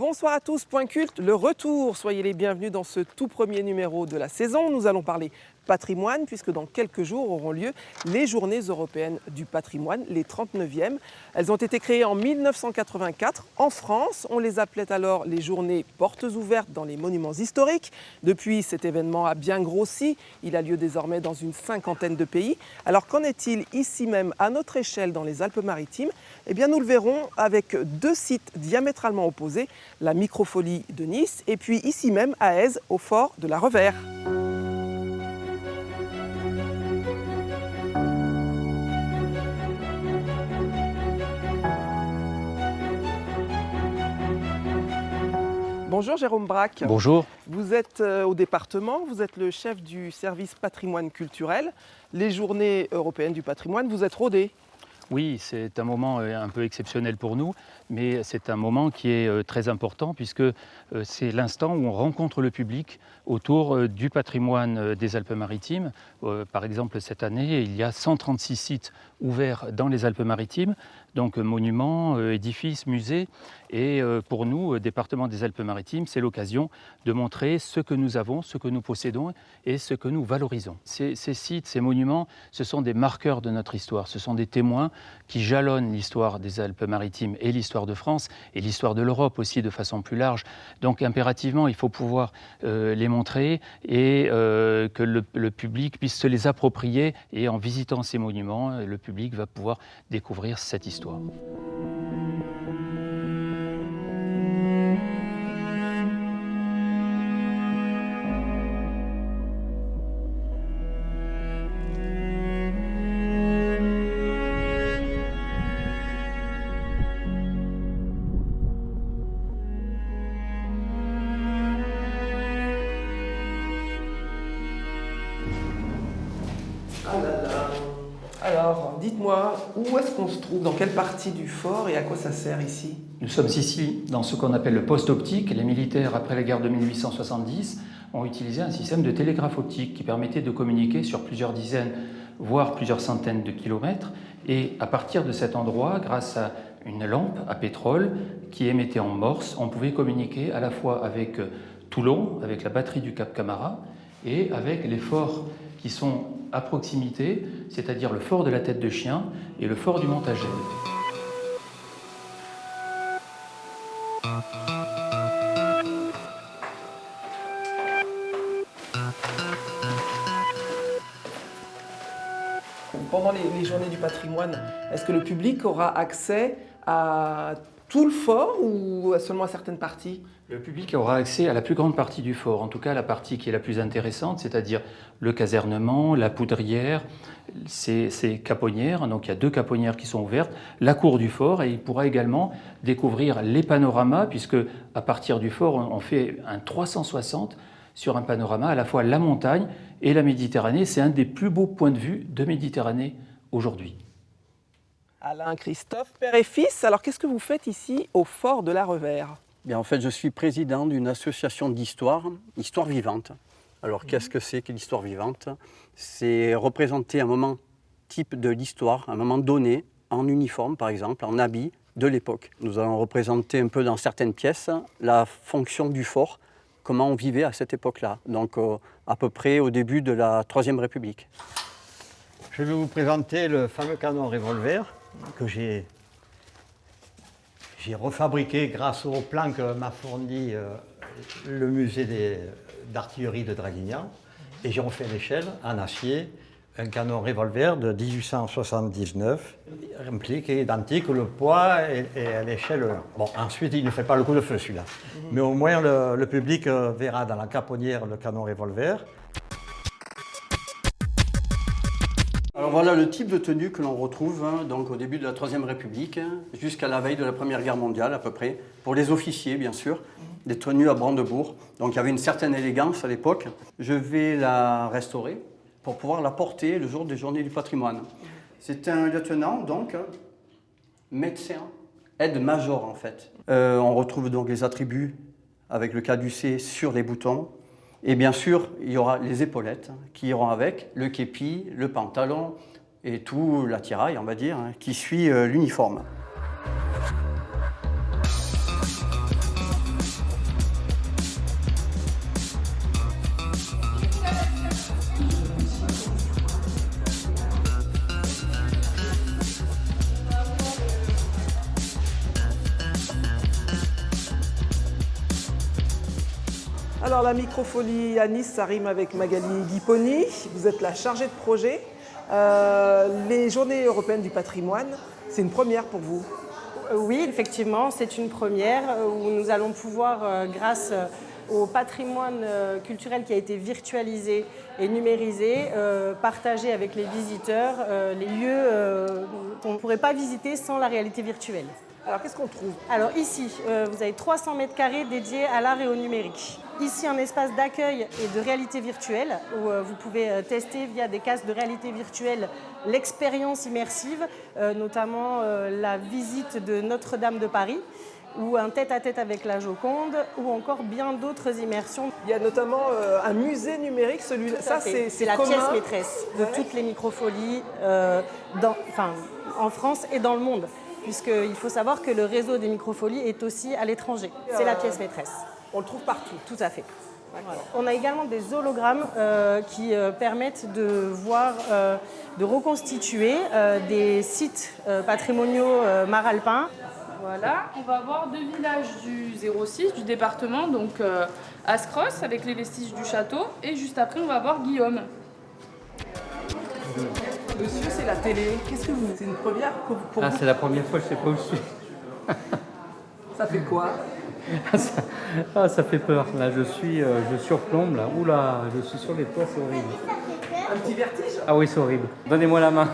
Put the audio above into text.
Bonsoir à tous, Point Culte, le retour. Soyez les bienvenus dans ce tout premier numéro de la saison. Nous allons parler patrimoine puisque dans quelques jours auront lieu les Journées européennes du patrimoine, les 39e. Elles ont été créées en 1984 en France. On les appelait alors les Journées portes ouvertes dans les monuments historiques. Depuis, cet événement a bien grossi. Il a lieu désormais dans une cinquantaine de pays. Alors qu'en est-il ici même à notre échelle dans les Alpes-Maritimes ? Eh bien, nous le verrons avec deux sites diamétralement opposés, la Microfolie de Nice et puis ici même à Èze, au fort de la Revère. Bonjour Jérôme Braque. Bonjour. Vous êtes au département, vous êtes le chef du service patrimoine culturel. Les Journées européennes du patrimoine, vous êtes rodé. Oui, c'est un moment un peu exceptionnel pour nous, mais c'est un moment qui est très important puisque c'est l'instant où on rencontre le public autour du patrimoine des Alpes-Maritimes. Par exemple, cette année, il y a 136 sites ouverts dans les Alpes-Maritimes, donc monuments, édifices, musées. Et pour nous, département des Alpes-Maritimes, c'est l'occasion de montrer ce que nous avons, ce que nous possédons et ce que nous valorisons. Ces sites, ces monuments, ce sont des marqueurs de notre histoire, ce sont des témoins qui jalonnent l'histoire des Alpes-Maritimes et l'histoire de France et l'histoire de l'Europe aussi de façon plus large. Donc impérativement, il faut pouvoir les montrer et que le public puisse se les approprier. Et en visitant ces monuments, le public va pouvoir découvrir cette histoire. Ah là là. Alors, dites-moi, où est-ce qu'on se trouve, dans quelle partie du fort et à quoi ça sert ici ? Nous sommes ici dans ce qu'on appelle le poste optique. Les militaires, après la guerre de 1870, ont utilisé un système de télégraphe optique qui permettait de communiquer sur plusieurs dizaines, voire plusieurs centaines de kilomètres. Et à partir de cet endroit, grâce à une lampe à pétrole qui émettait en morse, on pouvait communiquer à la fois avec Toulon, avec la batterie du Cap Camara, et avec les forts qui sont à proximité, c'est-à-dire le fort de la Tête de Chien et le fort du Montagel. Pendant les Journées du patrimoine, est-ce que le public aura accès à tout le fort ou seulement à certaines parties ? Le public aura accès à la plus grande partie du fort, en tout cas la partie qui est la plus intéressante, c'est-à-dire le casernement, la poudrière, ces caponnières, donc il y a 2 caponnières qui sont ouvertes, la cour du fort, et il pourra également découvrir les panoramas, puisque à partir du fort, on fait un 360 sur un panorama, à la fois la montagne et la Méditerranée. C'est un des plus beaux points de vue de Méditerranée aujourd'hui. Alain, Christophe, père et fils, alors qu'est-ce que vous faites ici au fort de la Revère ? Bien, en fait, je suis président d'une association d'histoire, Histoire vivante. Alors, qu'est-ce que c'est que l'histoire vivante ? C'est représenter un moment type de l'histoire, un moment donné, en uniforme par exemple, en habit de l'époque. Nous allons représenter un peu dans certaines pièces la fonction du fort, comment on vivait à cette époque-là, donc à peu près au début de la Troisième République. Je vais vous présenter le fameux canon revolver que j'ai refabriqué grâce au plan que m'a fourni le musée d'artillerie de Draguignan. Et j'ai refait l'échelle en acier, un canon revolver de 1879, réplique et identique, le poids et à l'échelle. Bon, ensuite, il ne fait pas le coup de feu celui-là. Mais au moins, le public verra dans la caponnière le canon revolver. Alors voilà le type de tenue que l'on retrouve donc au début de la Troisième République, jusqu'à la veille de la Première Guerre mondiale à peu près, pour les officiers bien sûr, des tenues à brandebourg. Donc il y avait une certaine élégance à l'époque. Je vais la restaurer pour pouvoir la porter le jour des Journées du patrimoine. C'est un lieutenant donc, médecin, aide-major en fait. On retrouve donc les attributs avec le caducée sur les boutons. Et bien sûr, il y aura les épaulettes qui iront avec, le képi, le pantalon et tout l'attirail, on va dire, qui suit l'uniforme. Alors la microfolie à Nice, ça rime avec Magali Guiponi. Vous êtes la chargée de projet. Les Journées européennes du patrimoine, c'est une première pour vous. Oui, effectivement, c'est une première où nous allons pouvoir, grâce au patrimoine culturel qui a été virtualisé et numérisé, partager avec les visiteurs les lieux qu'on ne pourrait pas visiter sans la réalité virtuelle. Alors qu'est-ce qu'on trouve? Alors ici, vous avez 300 mètres carrés dédiés à l'art et au numérique. Ici, un espace d'accueil et de réalité virtuelle où vous pouvez tester via des casques de réalité virtuelle l'expérience immersive, notamment la visite de Notre-Dame de Paris ou un tête-à-tête avec la Joconde ou encore bien d'autres immersions. Il y a notamment un musée numérique, celui-là. Ça, c'est la commun. pièce maîtresse de toutes les microfolies en France et dans le monde. Puisqu'il faut savoir que le réseau des microfolies est aussi à l'étranger. C'est la pièce maîtresse. On le trouve partout. Tout à fait. Voilà. On a également des hologrammes qui permettent de voir, de reconstituer des sites patrimoniaux maralpins. Voilà, on va voir 2 villages du 06 du département, donc Ascross avec les vestiges du château, et juste après on va voir Guillaume. Monsieur, c'est la télé. Qu'est-ce que vous... C'est une première pour vous? C'est la première fois, je ne sais pas où je suis. Ça fait quoi? Ça fait peur. Là, je surplombe. Là. Oula, je suis sur les toits, c'est horrible. Un petit vertige? Ah oui, c'est horrible. Donnez-moi la main.